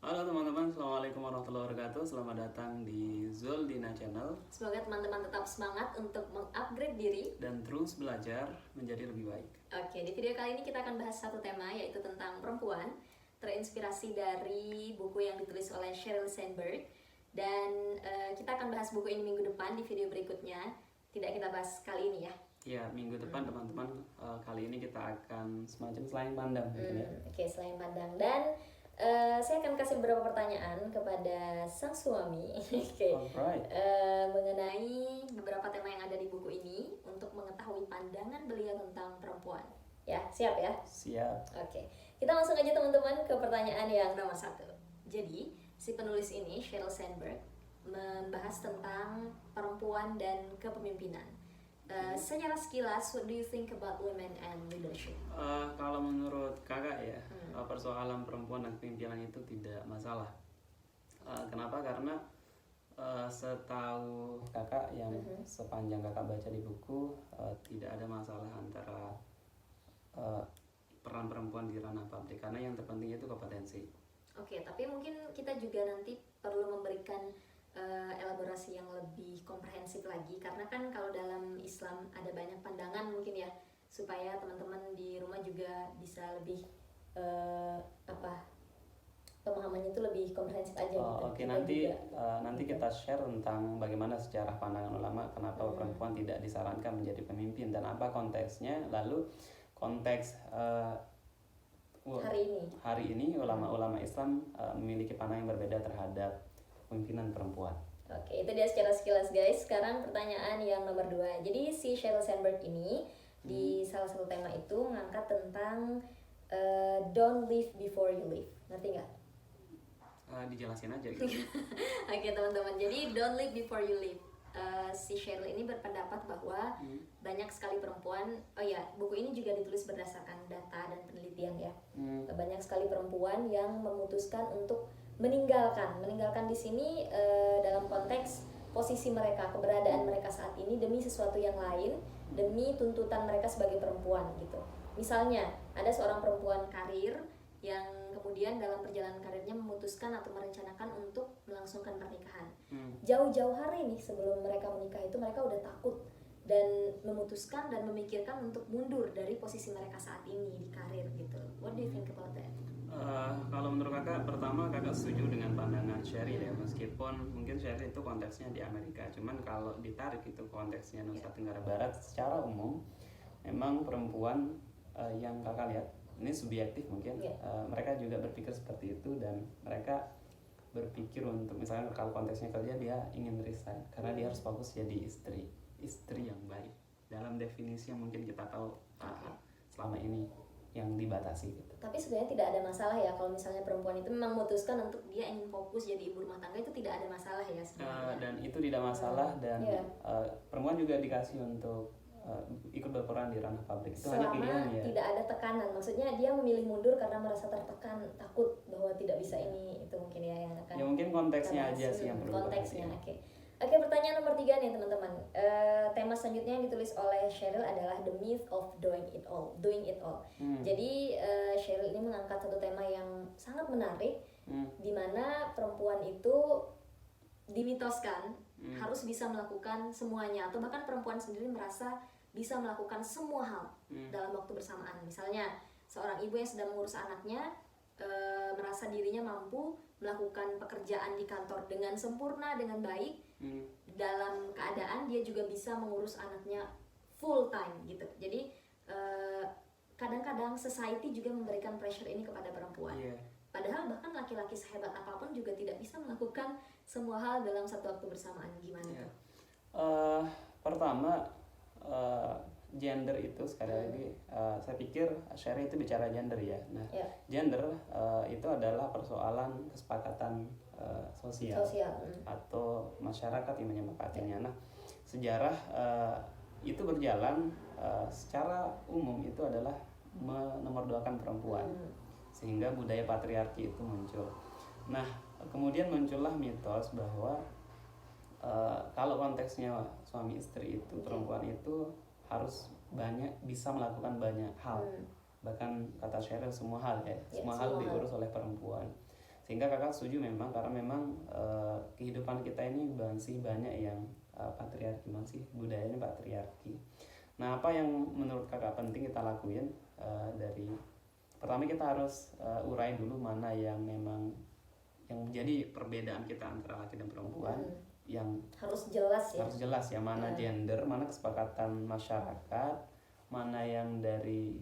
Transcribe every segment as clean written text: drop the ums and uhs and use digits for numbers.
Halo teman-teman, Assalamualaikum warahmatullahi wabarakatuh. Selamat datang di Zuldina Channel Semoga teman-teman tetap semangat untuk mengupgrade diri. dan terus belajar menjadi lebih baik. Oke, di video kali ini kita akan bahas satu tema, yaitu tentang perempuan, terinspirasi dari buku yang ditulis oleh Sheryl Sandberg. Dan kita akan bahas buku ini minggu depan di video berikutnya. Tidak kita bahas kali ini ya. Ya, minggu depan teman-teman, kali ini kita akan semacam selain pandang mungkin ya. Oke, selain pandang. Dan saya akan kasih beberapa pertanyaan kepada sang suami Oke. Alright. Mengenai beberapa tema yang ada di buku ini untuk mengetahui pandangan beliau tentang perempuan. Ya, siap ya? Siap. Oke, kita langsung aja teman-teman ke pertanyaan yang nomor 1. Jadi, si penulis ini, Sheryl Sandberg, membahas tentang perempuan dan kepemimpinan. Secara sekilas, what do you think about women and leadership? Kalau menurut kakak ya, persoalan perempuan dan kepemimpinan itu tidak masalah. Kenapa? Karena setahu kakak yang sepanjang kakak baca di buku, tidak ada masalah antara peran perempuan di ranah publik, karena yang terpenting itu kompetensi. Oke, tapi mungkin kita juga nanti perlu memberikan elaborasi yang lebih komprehensif lagi, karena kan kalau dalam Islam ada banyak pandangan mungkin ya, supaya teman-teman di rumah juga bisa lebih pemahamannya itu lebih komprehensif aja gitu. Oke, nanti kita share tentang bagaimana sejarah pandangan ulama kenapa perempuan tidak disarankan menjadi pemimpin dan apa konteksnya. Lalu konteks hari ini ulama-ulama Islam memiliki pandangan yang berbeda terhadap pemimpinan perempuan. Oke, itu dia secara sekilas guys. Sekarang pertanyaan yang nomor 2. Jadi si Sheryl Sandberg ini di salah satu tema itu mengangkat tentang don't live before you live. Ngerti nggak? Dijelasin aja gitu. Oke teman-teman, jadi don't live before you live. Si Sheryl ini berpendapat bahwa banyak sekali perempuan, buku ini juga ditulis berdasarkan data dan penelitian ya. Banyak sekali perempuan yang memutuskan untuk meninggalkan di sini dalam konteks posisi mereka, keberadaan mereka saat ini demi sesuatu yang lain, demi tuntutan mereka sebagai perempuan gitu. Misalnya ada seorang perempuan karir yang kemudian dalam perjalanan karirnya memutuskan atau merencanakan untuk melangsungkan pernikahan. Jauh-jauh hari nih sebelum mereka menikah itu mereka udah takut dan memutuskan dan memikirkan untuk mundur dari posisi mereka saat ini di karir gitu. What do you think about that? Kalau menurut kakak, pertama kakak setuju dengan pandangan Sheryl ya, meskipun mungkin Sheryl itu konteksnya di Amerika, cuman kalau ditarik itu konteksnya Nusa Tenggara Barat secara umum, memang perempuan yang kakak lihat ini subjektif mungkin, mereka juga berpikir seperti itu dan mereka berpikir untuk misalnya kalau konteksnya kerja dia ingin resign karena dia harus fokus jadi istri yang baik dalam definisi yang mungkin kita tahu selama ini yang dibatasi gitu. Tapi sebenarnya tidak ada masalah ya kalau misalnya perempuan itu memang memutuskan untuk dia ingin fokus jadi ibu rumah tangga, itu tidak ada masalah ya sebenarnya. Dan itu tidak masalah dan perempuan juga dikasih untuk ikut berperan di ranah publik. Itu hanya pilihan ya. Tidak ada tekanan, maksudnya dia memilih mundur karena merasa tertekan, takut bahwa tidak bisa ini itu mungkin ya yang akan. Ya mungkin konteksnya aja sih yang perlu konteksnya. Oke, pertanyaan nomor 3 nih teman-teman. Tema selanjutnya yang ditulis oleh Sheryl adalah the myth of doing it all. Jadi Sheryl ini mengangkat satu tema yang sangat menarik, di mana perempuan itu dimitoskan harus bisa melakukan semuanya, atau bahkan perempuan sendiri merasa bisa melakukan semua hal dalam waktu bersamaan. Misalnya seorang ibu yang sedang mengurus anaknya merasa dirinya mampu melakukan pekerjaan di kantor dengan sempurna, dengan baik, dalam keadaan dia juga bisa mengurus anaknya full time gitu. Jadi kadang-kadang society juga memberikan pressure ini kepada perempuan. Padahal bahkan laki-laki sehebat apapun juga tidak bisa melakukan semua hal dalam satu waktu bersamaan. Gimana tuh? Pertama, gender itu sekali lagi saya pikir Sheryl itu bicara gender ya. Nah, gender itu adalah persoalan kesepakatan sosial. Atau masyarakat yang menyepakatinya. Nah, sejarah itu berjalan secara umum itu adalah menomorduakan perempuan sehingga budaya patriarki itu muncul. Nah, kemudian muncullah mitos bahwa kalau konteksnya suami istri itu perempuan itu harus bisa melakukan banyak hal, bahkan kata Sheryl semua hal ya, semua hal diurus oleh perempuan. Sehingga kakak setuju memang, karena memang kehidupan kita ini masih banyak yang patriarki, masih budayanya patriarki. Nah, apa yang menurut kakak penting kita lakuin? Dari pertama kita harus urai dulu mana yang memang yang menjadi perbedaan kita antara laki dan perempuan, yang harus jelas ya. Harus jelas ya, mana gender, mana kesepakatan masyarakat, mana yang dari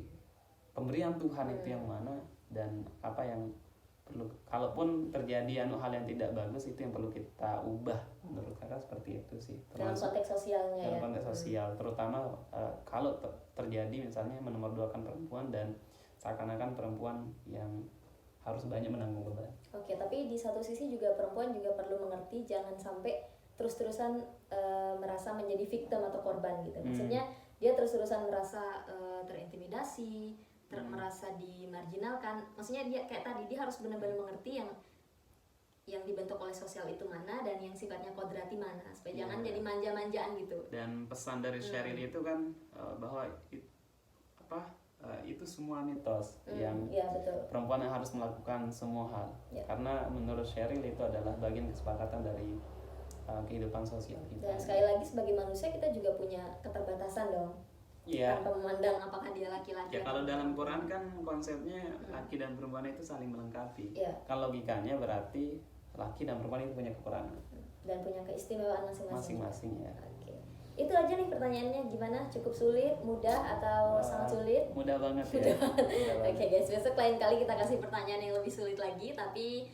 pemberian Tuhan itu yang mana, dan apa yang perlu, kalaupun terjadi hal yang tidak bagus, itu yang perlu kita ubah. Menurut kakak seperti itu sih. Dalam konteks sosialnya dalam konteks sosial, terutama kalau terjadi misalnya menomorduakan perempuan dan seakan-akan perempuan yang harus banyak menanggung beban. Oke, tapi di satu sisi juga perempuan juga perlu mengerti, jangan sampai terus-terusan merasa menjadi victim atau korban gitu. Maksudnya dia terus-terusan merasa terintimidasi, merasa dimarginalkan. Maksudnya dia kayak tadi, dia harus benar-benar mengerti yang dibentuk oleh sosial itu mana, dan yang sifatnya kodrati mana, supaya jangan jadi manja-manjaan gitu. Dan pesan dari Sheryl itu kan bahwa itu semua mitos yang betul. Perempuan yang harus melakukan semua hal, karena menurut Sheryl itu adalah bagian kesepakatan dari kehidupan sosial kita. Dan sekali lagi sebagai manusia kita juga punya keterbatasan dong. Tanpa memandang apakah dia laki-laki. Kalau dalam Quran kan konsepnya laki dan perempuan itu saling melengkapi. Kan logikanya berarti laki dan perempuan itu punya kekurangan dan punya keistimewaan masing-masing. Ya. Oke. Itu aja nih pertanyaannya, gimana? Cukup sulit, mudah, atau sangat sulit? Mudah banget ya. Oke guys, besok lain kali kita kasih pertanyaan yang lebih sulit lagi, tapi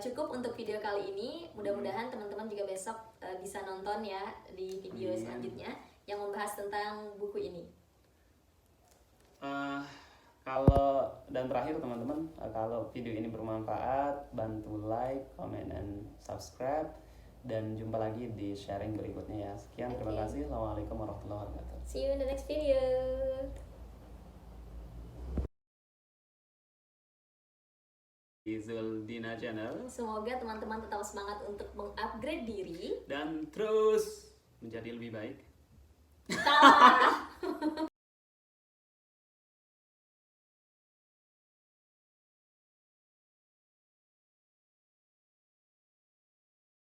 cukup untuk video kali ini. Mudah-mudahan teman-teman juga besok bisa nonton ya di video selanjutnya yang membahas tentang buku ini. Kalau dan terakhir teman-teman, kalau video ini bermanfaat, bantu like, comment, and subscribe, dan jumpa lagi di sharing berikutnya ya. Sekian, terima kasih. Assalamualaikum warahmatullahi wabarakatuh. See you in the next video. Di Zuldina Channel. Semoga teman-teman tetap semangat untuk mengupgrade diri dan terus menjadi lebih baik.